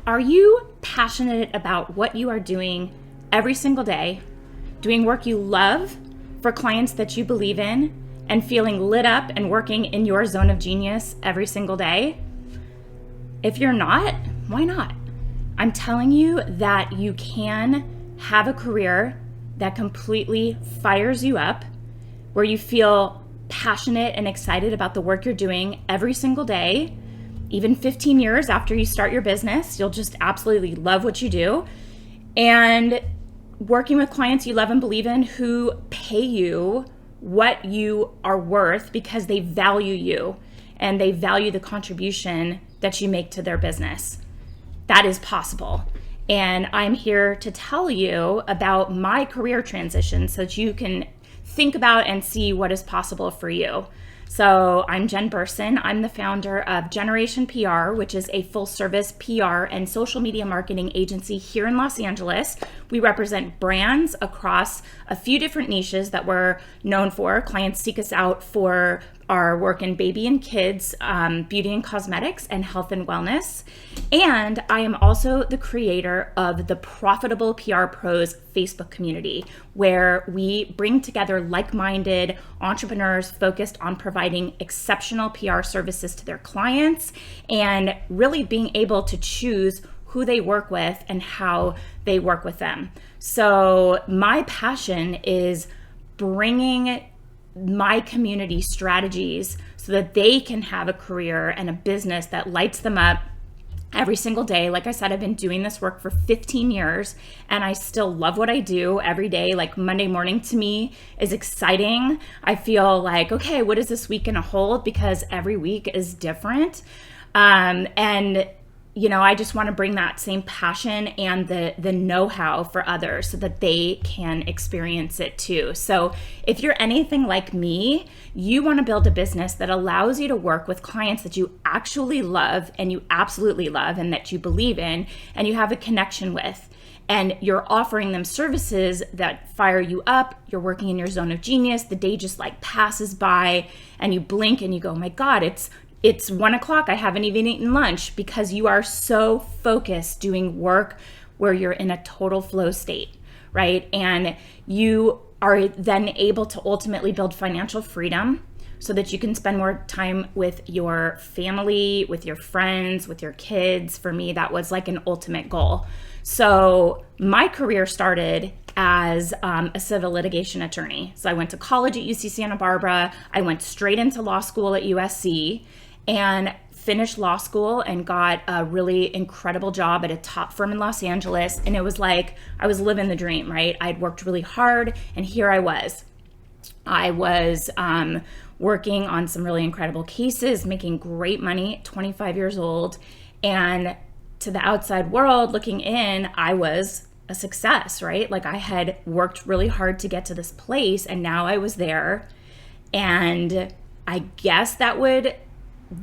Are you passionate about what you are doing every single day, doing work you love for clients that you believe in, and feeling lit up and working in your zone of genius every single day? If you're not, why not? I'm telling you that you can have a career that completely fires you up, where you feel passionate and excited about the work you're doing every single day. Even 15 years after you start your business, you'll just absolutely love what you do. And working with clients you love and believe in who pay you what you are worth because they value you and they value the contribution that you make to their business. That is possible. And I'm here to tell you about my career transition so that you can think about and see what is possible for you. So I'm Jen Burson. I'm the founder of Generation PR, which is a full-service PR and social media marketing agency here in Los Angeles. We represent brands across a few different niches that we're known for. Clients seek us out for our work in baby and kids, beauty and cosmetics, and health and wellness. And I am also the creator of the Profitable PR Pros Facebook community, where we bring together like-minded entrepreneurs focused on providing exceptional PR services to their clients and really being able to choose who they work with and how they work with them. So my passion is bringing my community strategies so that they can have a career and a business that lights them up every single day. Like I said, I've been doing this work for 15 years and I still love what I do every day. Like Monday morning to me is exciting. I feel like, okay, what is this week gonna hold? Because every week is different. And you know, I just want to bring that same passion and the know-how for others so that they can experience it too. So if you're anything like me, you want to build a business that allows you to work with clients that you actually love and you absolutely love and that you believe in and you have a connection with. And you're offering them services that fire you up. You're working in your zone of genius. The day just like passes by and you blink and you go, oh my God, it's 1 o'clock. I haven't even eaten lunch, because you are so focused doing work where you're in a total flow state, right? And you are then able to ultimately build financial freedom so that you can spend more time with your family, with your friends, with your kids. For me, that was like an ultimate goal. So my career started as a civil litigation attorney. So I went to college at UC Santa Barbara. I went straight into law school at USC and finished law school and got a really incredible job at a top firm in Los Angeles. And it was like I was living the dream, right? I'd worked really hard and here I was. I was working on some really incredible cases, making great money at 25 years old. And to the outside world looking in, I was a success, right? Like I had worked really hard to get to this place and now I was there. And I guess that would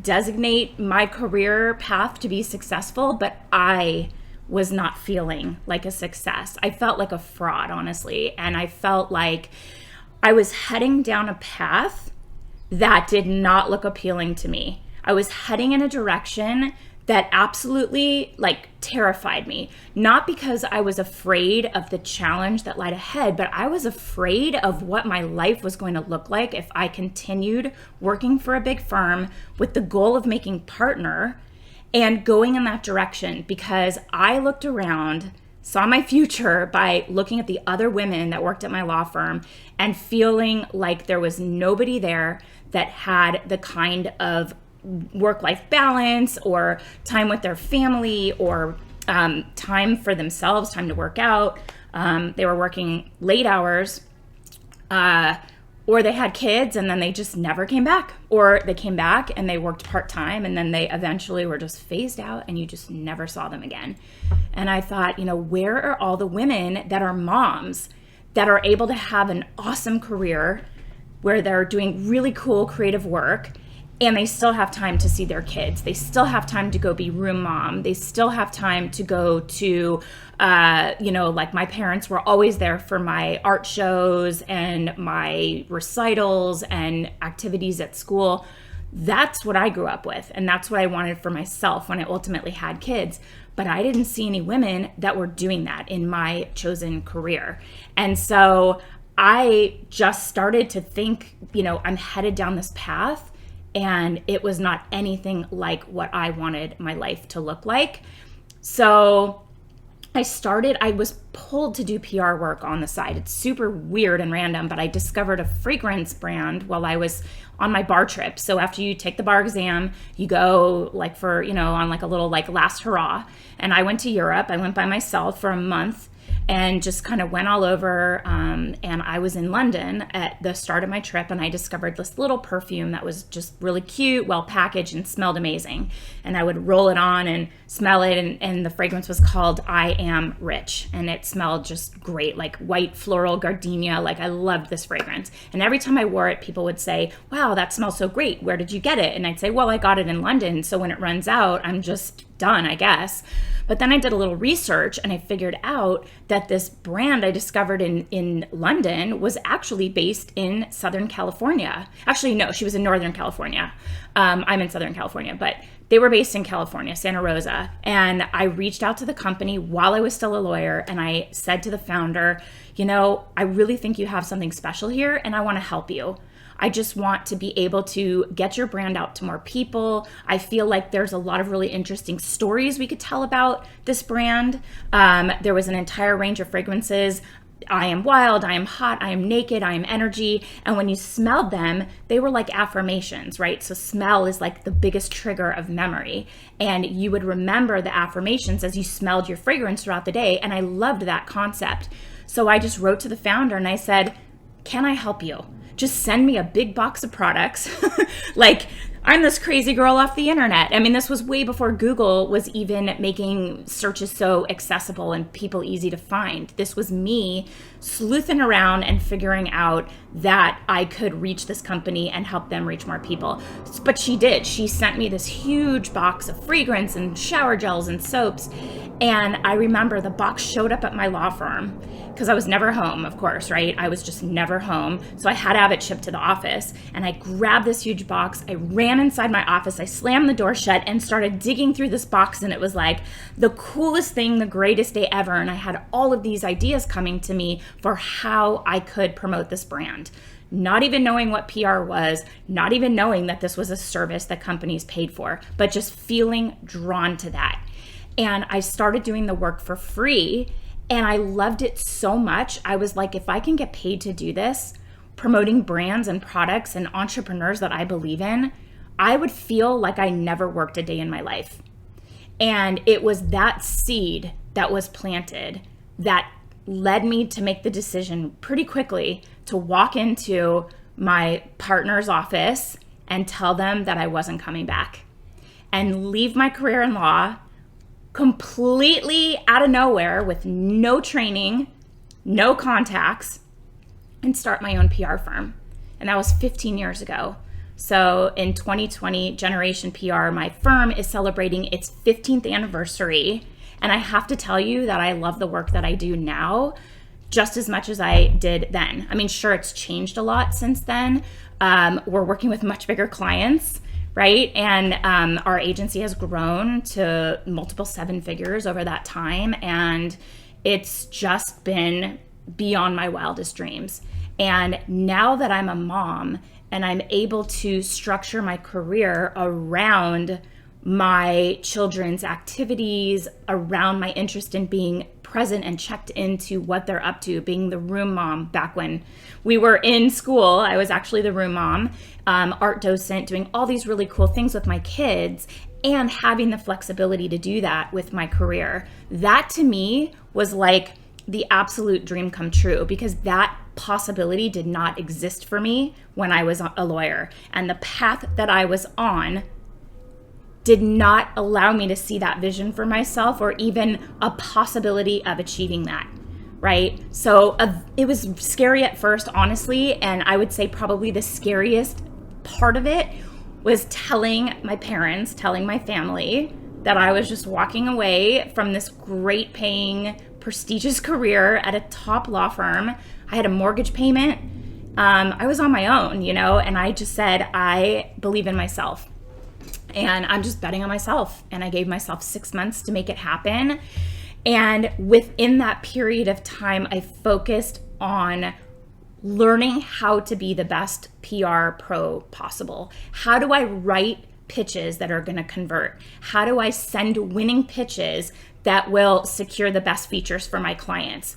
designate my career path to be successful, but I was not feeling like a success. I felt like a fraud, honestly. And I felt like I was heading down a path that did not look appealing to me. I was heading in a direction that absolutely like terrified me. Not because I was afraid of the challenge that lied ahead, but I was afraid of what my life was going to look like if I continued working for a big firm with the goal of making partner and going in that direction, because I looked around, saw my future by looking at the other women that worked at my law firm and feeling like there was nobody there that had the kind of work-life balance or time with their family or time for themselves, time to work out. They were working late hours or they had kids and then they just never came back, or they came back and they worked part-time and then they eventually were just phased out and you just never saw them again. And I thought, you know, where are all the women that are moms that are able to have an awesome career where they're doing really cool creative work and they still have time to see their kids. They still have time to go be room mom. They still have time to go to, like my parents were always there for my art shows and my recitals and activities at school. That's what I grew up with, and that's what I wanted for myself when I ultimately had kids. But I didn't see any women that were doing that in my chosen career. And so I just started to think, I'm headed down this path, and it was not anything like what I wanted my life to look like. So I was pulled to do PR work on the side. It's super weird and random, but I discovered a fragrance brand while I was on my bar trip. So after you take the bar exam, you go on a little last hurrah. And I went to Europe. I went by myself for a month and just kind of went all over. And I was in London at the start of my trip, and I discovered this little perfume that was just really cute, well packaged, and smelled amazing. And I would roll it on and smell it, and the fragrance was called I Am Rich, and it smelled just great, like white floral gardenia. Like, I loved this fragrance. And every time I wore it, people would say, wow, that smells so great. Where did you get it? And I'd say, well, I got it in London. So when it runs out, I'm just done, I guess. But then I did a little research, and I figured out that this brand I discovered in London was actually based in Southern California. Actually, no, she was in Northern California. I'm in Southern California, but they were based in California, Santa Rosa. And I reached out to the company while I was still a lawyer, and I said to the founder, I really think you have something special here, and I want to help you. I just want to be able to get your brand out to more people. I feel like there's a lot of really interesting stories we could tell about this brand. There was an entire range of fragrances. I am wild, I am hot, I am naked, I am energy. And when you smelled them, they were like affirmations, right? So smell is like the biggest trigger of memory. And you would remember the affirmations as you smelled your fragrance throughout the day. And I loved that concept. So I just wrote to the founder and I said, can I help you? Just send me a big box of products. Like, I'm this crazy girl off the internet. I mean, this was way before Google was even making searches so accessible and people easy to find. This was me sleuthing around and figuring out that I could reach this company and help them reach more people. But she did. She sent me this huge box of fragrance and shower gels and soaps. And I remember the box showed up at my law firm because I was never home, of course, right? I was just never home. So I had to have it shipped to the office. And I grabbed this huge box. I ran inside my office. I slammed the door shut and started digging through this box. And it was like the coolest thing, the greatest day ever. And I had all of these ideas coming to me for how I could promote this brand. Not even knowing what PR was, not even knowing that this was a service that companies paid for, but just feeling drawn to that. And I started doing the work for free, and I loved it so much. I was like, if I can get paid to do this, promoting brands and products and entrepreneurs that I believe in, I would feel like I never worked a day in my life. And it was that seed that was planted that led me to make the decision pretty quickly to walk into my partner's office and tell them that I wasn't coming back and leave my career in law completely out of nowhere with no training, no contacts, and start my own PR firm. And that was 15 years ago. So in 2020, Generation PR, my firm, is celebrating its 15th anniversary. And I have to tell you that I love the work that I do now just as much as I did then. I mean, sure, it's changed a lot since then. We're working with much bigger clients, right? And our agency has grown to multiple seven figures over that time. And it's just been beyond my wildest dreams. And now that I'm a mom and I'm able to structure my career around my children's activities, around my interest in being present and checked into what they're up to, being the room mom. Back when we were in school, I was actually the room mom, art docent, doing all these really cool things with my kids and having the flexibility to do that with my career. That to me was like the absolute dream come true, because that possibility did not exist for me when I was a lawyer. And the path that I was on did not allow me to see that vision for myself or even a possibility of achieving that, right? So it was scary at first, honestly, and I would say probably the scariest part of it was telling my parents, telling my family that I was just walking away from this great paying, prestigious career at a top law firm. I had a mortgage payment. I was on my own, and I just said, I believe in myself and I'm just betting on myself. And I gave myself 6 months to make it happen. And within that period of time, I focused on learning how to be the best PR pro possible. How do I write pitches that are going to convert? How do I send winning pitches that will secure the best features for my clients?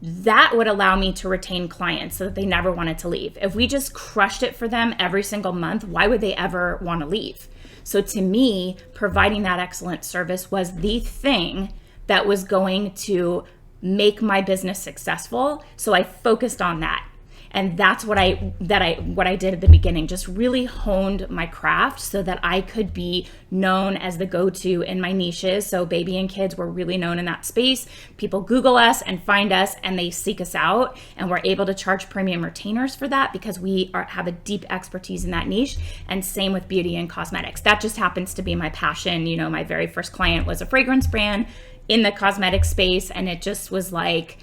That would allow me to retain clients so that they never wanted to leave. If we just crushed it for them every single month, why would they ever want to leave? So to me, providing that excellent service was the thing that was going to make my business successful. So I focused on that. And that's what I did at the beginning, just really honed my craft so that I could be known as the go-to in my niches. So baby and kids were really known in that space. People Google us and find us and they seek us out, and we're able to charge premium retainers for that because we have a deep expertise in that niche. And same with beauty and cosmetics. That just happens to be my passion. My very first client was a fragrance brand in the cosmetic space, and it just was like,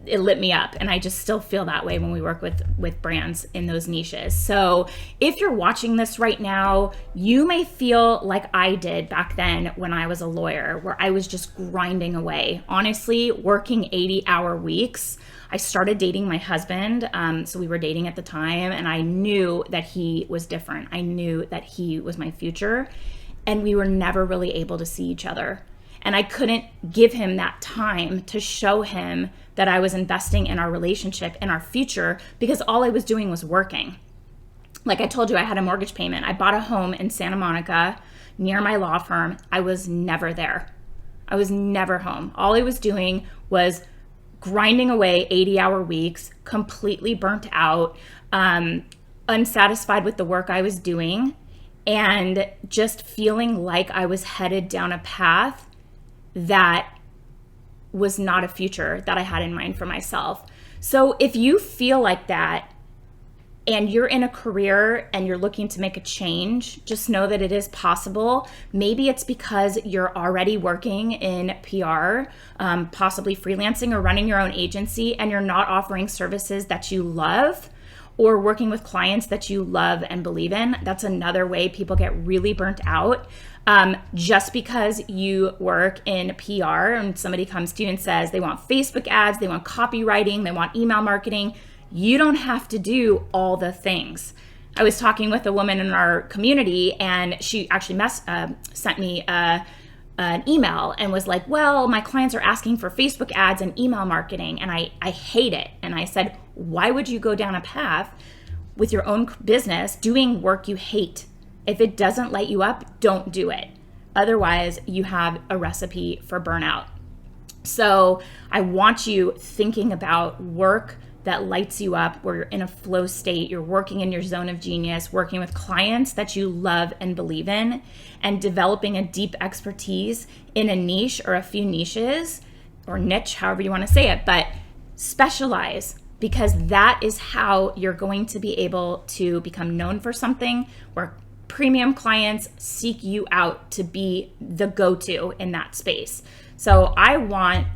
it lit me up. And I just still feel that way when we work with brands in those niches. So if you're watching this right now, you may feel like I did back then when I was a lawyer, where I was just grinding away, honestly, working 80-hour weeks. I started dating my husband. So we were dating at the time, and I knew that he was different. I knew that he was my future, and we were never really able to see each other. And I couldn't give him that time to show him that I was investing in our relationship and our future, because all I was doing was working. Like I told you, I had a mortgage payment. I bought a home in Santa Monica near my law firm. I was never there. I was never home. All I was doing was grinding away 80-hour weeks, completely burnt out, unsatisfied with the work I was doing, and just feeling like I was headed down a path that was not a future that I had in mind for myself. So if you feel like that and you're in a career and you're looking to make a change, just know that it is possible. Maybe it's because you're already working in PR, possibly freelancing or running your own agency, and you're not offering services that you love, or working with clients that you love and believe in. That's another way people get really burnt out. Just because you work in PR and somebody comes to you and says they want Facebook ads, they want copywriting, they want email marketing, you don't have to do all the things. I was talking with a woman in our community, and she actually sent me an email and was like, well, my clients are asking for Facebook ads and email marketing, and I hate it. And I said, why would you go down a path with your own business doing work you hate? If it doesn't light you up, don't do it. Otherwise, you have a recipe for burnout. So I want you thinking about work that lights you up, where you're in a flow state, you're working in your zone of genius, working with clients that you love and believe in, and developing a deep expertise in a niche or a few niches, or niche, however you want to say it, but specialize, because that is how you're going to be able to become known for something where premium clients seek you out to be the go-to in that space. So I want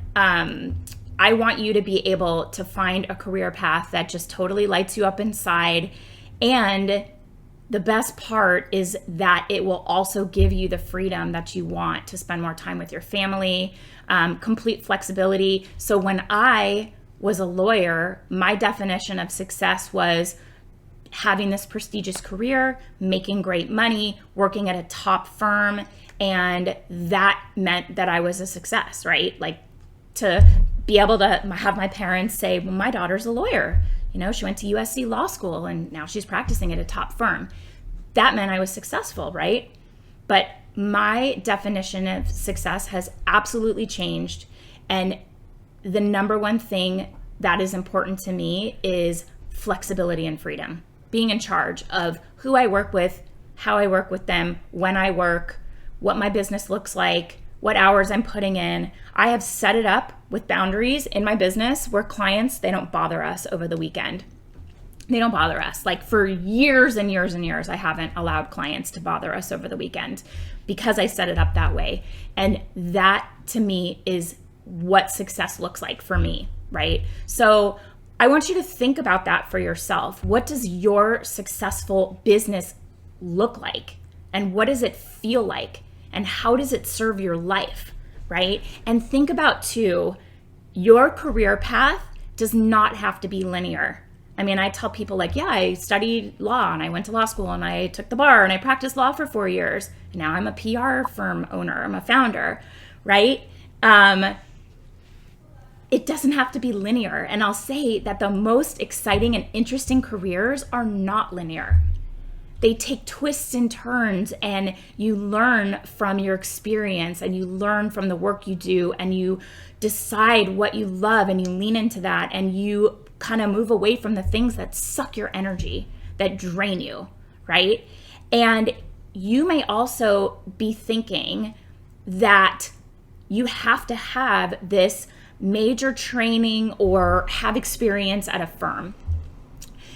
you to be able to find a career path that just totally lights you up inside. And the best part is that it will also give you the freedom that you want to spend more time with your family, complete flexibility. So when I was a lawyer, my definition of success was having this prestigious career, making great money, working at a top firm, and that meant that I was a success, right? Like, to be able to have my parents say, well, my daughter's a lawyer. She went to USC Law School and now she's practicing at a top firm. That meant I was successful, right? But my definition of success has absolutely changed. And the number one thing that is important to me is flexibility and freedom. Being in charge of who I work with, how I work with them, when I work, what my business looks like, what hours I'm putting in. I have set it up with boundaries in my business where clients, they don't bother us over the weekend. They don't bother us. Like, for years and years and years, I haven't allowed clients to bother us over the weekend because I set it up that way. And that, to me, is what success looks like for me, right? So I want you to think about that for yourself. What does your successful business look like? And what does it feel like? And how does it serve your life, right? And think about too, your career path does not have to be linear. I mean, I tell people like, yeah, I studied law and I went to law school and I took the bar and I practiced law for 4 years. Now I'm a PR firm owner, I'm a founder, right? It doesn't have to be linear. And I'll say that the most exciting and interesting careers are not linear. They take twists and turns, and you learn from your experience and you learn from the work you do, and you decide what you love and you lean into that, and you kind of move away from the things that suck your energy, that drain you, right? And you may also be thinking that you have to have this major training or have experience at a firm.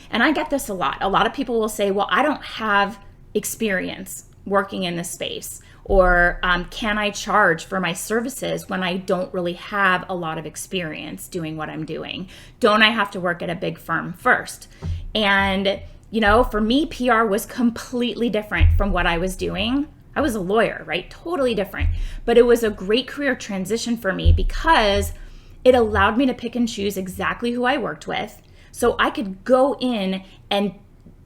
And I get this a lot. A lot of people will say, well, I don't have experience working in this space, or can I charge for my services when I don't really have a lot of experience doing what I'm doing? Don't I have to work at a big firm first? And, you know, for me, PR was completely different from what I was doing. I was a lawyer, right? Totally different. But it was a great career transition for me because it allowed me to pick and choose exactly who I worked with. So I could go in and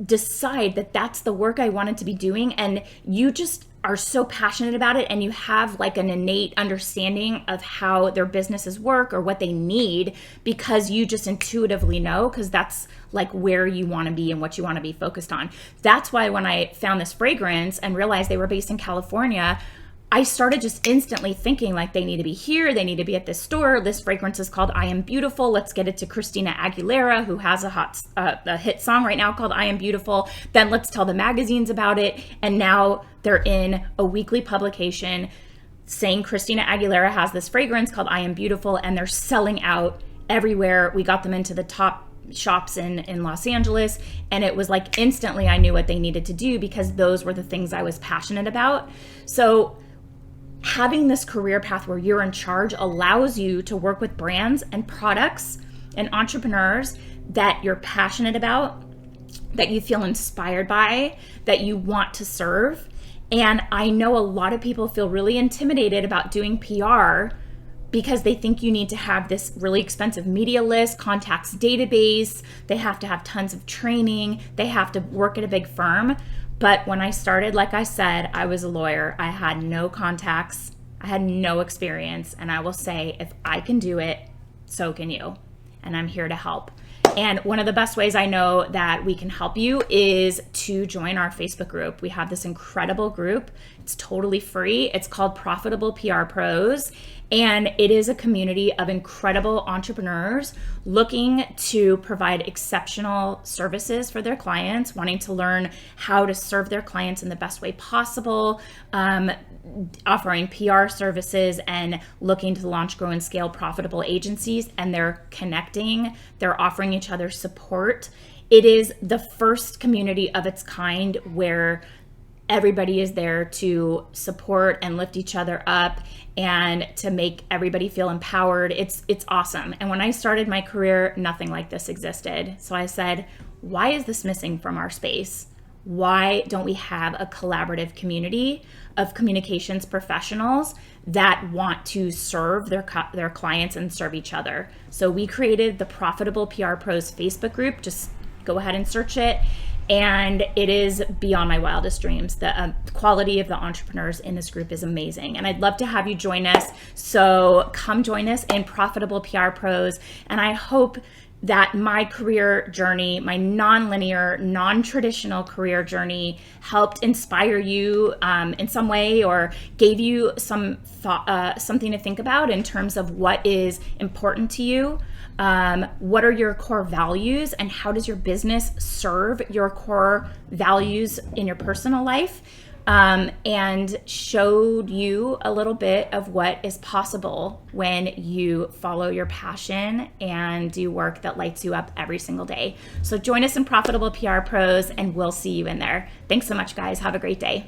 decide that that's the work I wanted to be doing. And you just are so passionate about it, and you have like an innate understanding of how their businesses work or what they need, because you just intuitively know, because that's like where you want to be and what you want to be focused on. That's why when I found this fragrance and realized they were based in California, I started just instantly thinking like, they need to be here. They need to be at this store. This fragrance is called I Am Beautiful. Let's get it to Christina Aguilera, who has a hit song right now called I Am Beautiful. Then let's tell the magazines about it. And now they're in a weekly publication saying Christina Aguilera has this fragrance called I Am Beautiful, and they're selling out everywhere. We got them into the top shops in Los Angeles, and it was like instantly I knew what they needed to do, because those were the things I was passionate about. So having this career path where you're in charge allows you to work with brands and products and entrepreneurs that you're passionate about, that you feel inspired by, that you want to serve. And I know a lot of people feel really intimidated about doing PR because they think you need to have this really expensive media list, contacts database, they have to have tons of training, they have to work at a big firm. But when I started, like I said, I was a lawyer. I had no contacts. I had no experience. And I will say, if I can do it, so can you. And I'm here to help. And one of the best ways I know that we can help you is to join our Facebook group. We have this incredible group. It's totally free. It's called Profitable PR Pros. And it is a community of incredible entrepreneurs looking to provide exceptional services for their clients, wanting to learn how to serve their clients in the best way possible, offering PR services, and looking to launch, grow, and scale profitable agencies. And they're connecting, they're offering each other support. It is the first community of its kind where everybody is there to support and lift each other up and to make everybody feel empowered. It's awesome. And when I started my career, nothing like this existed. So I said, why is this missing from our space? Why don't we have a collaborative community of communications professionals that want to serve their clients and serve each other? So we created the Profitable PR Pros Facebook group. Just go ahead and search it. And it is beyond my wildest dreams. The quality of the entrepreneurs in this group is amazing. And I'd love to have you join us. So come join us in Profitable PR Pros. And I hope that my career journey, my non-linear, non-traditional career journey, helped inspire you in some way, or gave you some thought, something to think about in terms of what is important to you. What are your core values, and how does your business serve your core values in your personal life? And showed you a little bit of what is possible when you follow your passion and do work that lights you up every single day. So join us in Profitable PR Pros, and we'll see you in there. Thanks so much, guys. Have a great day.